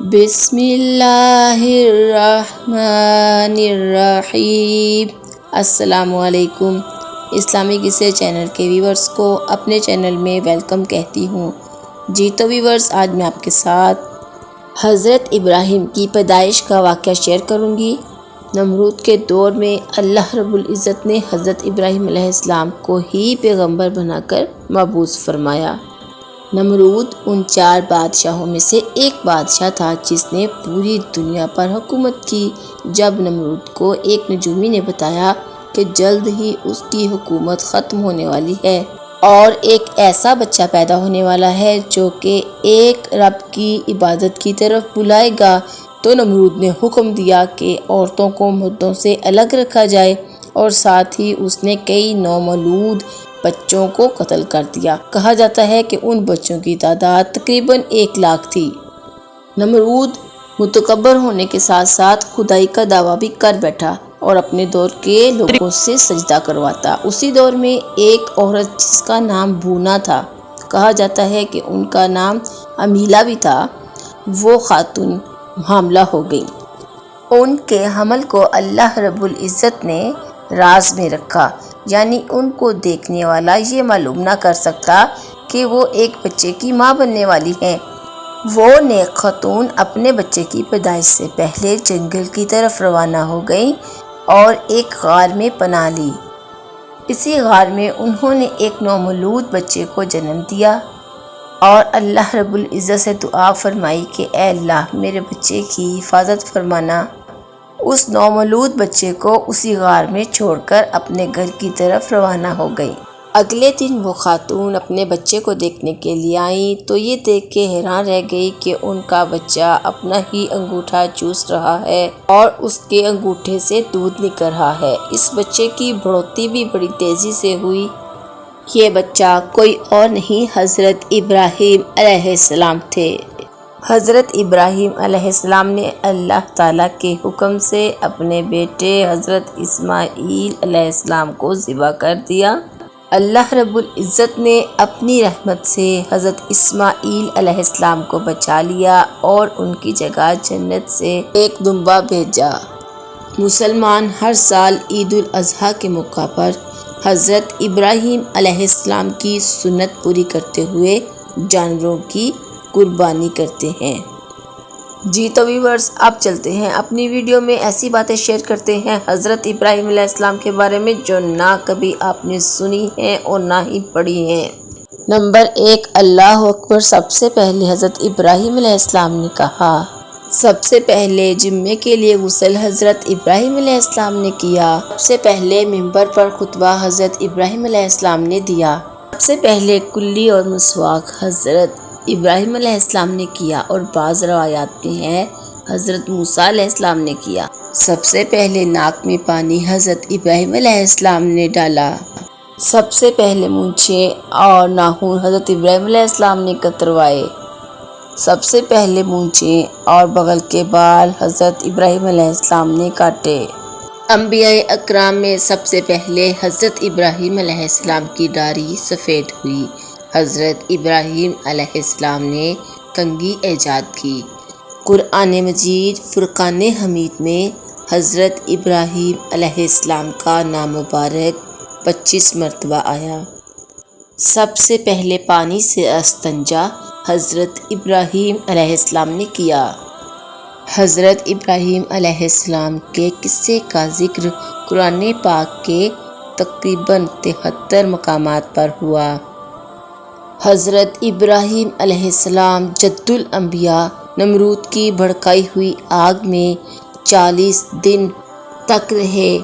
بسم اللہ الرحمن الرحیم۔ السلام علیکم۔ اسلامی قصے چینل کے ویورز کو اپنے چینل میں ویلکم کہتی ہوں۔ جی تو ویورز، آج میں آپ کے ساتھ حضرت ابراہیم کی پیدائش کا واقعہ شیئر کروں گی۔ نمرود کے دور میں اللہ رب العزت نے حضرت ابراہیم علیہ السلام کو ہی پیغمبر بنا کر مبعوث فرمایا۔ نمرود ان 4 بادشاہوں میں سے ایک بادشاہ تھا جس نے پوری دنیا پر حکومت کی۔ جب نمرود کو ایک نجومی نے بتایا کہ جلد ہی اس کی حکومت ختم ہونے والی ہے اور ایک ایسا بچہ پیدا ہونے والا ہے جو کہ ایک رب کی عبادت کی طرف بلائے گا، تو نمرود نے حکم دیا کہ عورتوں کو مردوں سے الگ رکھا جائے اور ساتھ ہی اس نے کئی نومولود بچوں کو قتل کر دیا۔ کہا جاتا ہے کہ ان بچوں کی تعداد تقریباً 1 لاکھ تھی۔ نمرود متکبر ہونے کے ساتھ ساتھ خدائی کا دعویٰ بھی کر بیٹھا اور اپنے دور کے لوگوں سے سجدہ کرواتا۔ اسی دور میں ایک عورت جس کا نام بونا تھا، کہا جاتا ہے کہ ان کا نام امیلہ بھی تھا، وہ خاتون حاملہ ہو گئی۔ ان کے حمل کو اللہ رب العزت نے راز میں رکھا، یعنی ان کو دیکھنے والا یہ معلوم نہ کر سکتا کہ وہ ایک بچے کی ماں بننے والی ہیں۔ وہ نیک خاتون اپنے بچے کی پیدائش سے پہلے جنگل کی طرف روانہ ہو گئی اور ایک غار میں پناہ لی۔ اسی غار میں انہوں نے ایک نومولود بچے کو جنم دیا اور اللہ رب العزت سے دعا فرمائی کہ اے اللہ، میرے بچے کی حفاظت فرمانا۔ اس نومولود بچے کو اسی غار میں چھوڑ کر اپنے گھر کی طرف روانہ ہو گئی۔ اگلے دن وہ خاتون اپنے بچے کو دیکھنے کے لیے آئیں تو یہ دیکھ کے حیران رہ گئی کہ ان کا بچہ اپنا ہی انگوٹھا چوس رہا ہے اور اس کے انگوٹھے سے دودھ نکل رہا ہے۔ اس بچے کی بڑھوتری بھی بڑی تیزی سے ہوئی۔ یہ بچہ کوئی اور نہیں، حضرت ابراہیم علیہ السلام تھے۔ حضرت ابراہیم علیہ السلام نے اللہ تعالیٰ کے حکم سے اپنے بیٹے حضرت اسماعیل علیہ السلام کو ذبح کر دیا۔ اللہ رب العزت نے اپنی رحمت سے حضرت اسماعیل علیہ السلام کو بچا لیا اور ان کی جگہ جنت سے ایک دمبا بھیجا۔ مسلمان ہر سال عید الاضحیٰ کے موقع پر حضرت ابراہیم علیہ السلام کی سنت پوری کرتے ہوئے جانوروں کی قربانی کرتے ہیں۔ جی تو ویورز، اب چلتے ہیں اپنی ویڈیو میں ایسی باتیں شیئر کرتے ہیں حضرت ابراہیم علیہ السلام کے بارے میں جو نہ کبھی آپ نے سنی ہیں اور نہ ہی پڑھی ہیں۔ نمبر 1، اللہ اکبر۔ سب سے پہلے حضرت ابراہیم علیہ السلام نے کہا۔ سب سے پہلے جمعے کے لیے غسل حضرت ابراہیم علیہ السلام نے کیا۔ سب سے پہلے منبر پر خطبہ حضرت ابراہیم علیہ السلام نے دیا۔ سب سے پہلے کلی اور مسواک حضرت ابراہیم علیہ السلام نے کیا اور بعض روایات میں ہے حضرت موسیٰ علیہ السلام نے کیا۔ سب سے پہلے ناک میں پانی حضرت ابراہیم علیہ السلام نے ڈالا۔ سب سے پہلے مونچھیں اور ناخن حضرت ابراہیم علیہ السلام نے کتروائے۔ سب سے پہلے مونچھیں اور بغل کے بال حضرت ابراہیم علیہ السلام نے کاٹے۔ انبیاء اکرام میں سب سے پہلے حضرت ابراہیم علیہ السلام کی داڑھی سفید ہوئی۔ حضرت ابراہیم علیہ السلام نے کنگھی ایجاد کی۔ قرآن مجید فرقان حمید میں حضرت ابراہیم علیہ السلام کا نام مبارک 25 مرتبہ آیا۔ سب سے پہلے پانی سے استنجا حضرت ابراہیم علیہ السلام نے کیا۔ حضرت ابراہیم علیہ السلام کے قصے کا ذکر قرآن پاک کے تقریباً 73 مقامات پر ہوا۔ حضرت ابراہیم علیہ السلام جد الانبیاء نمرود کی بھڑکائی ہوئی آگ میں 40 دن تک رہے۔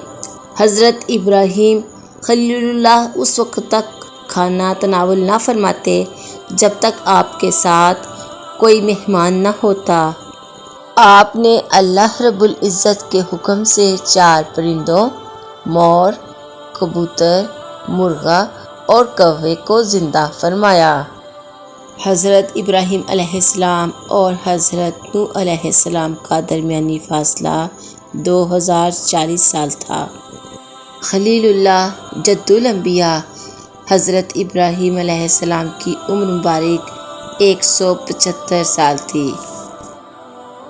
حضرت ابراہیم خلیل اللہ اس وقت تک کھانا تناول نہ فرماتے جب تک آپ کے ساتھ کوئی مہمان نہ ہوتا۔ آپ نے اللہ رب العزت کے حکم سے 4 پرندوں، مور، کبوتر، مرغا اور کوے کو زندہ فرمایا۔ حضرت ابراہیم علیہ السلام اور حضرت نوح علیہ السلام کا درمیانی فاصلہ 2040 سال تھا۔ خلیل اللہ جد الانبیاء حضرت ابراہیم علیہ السلام کی عمر مبارک 175 سال تھی۔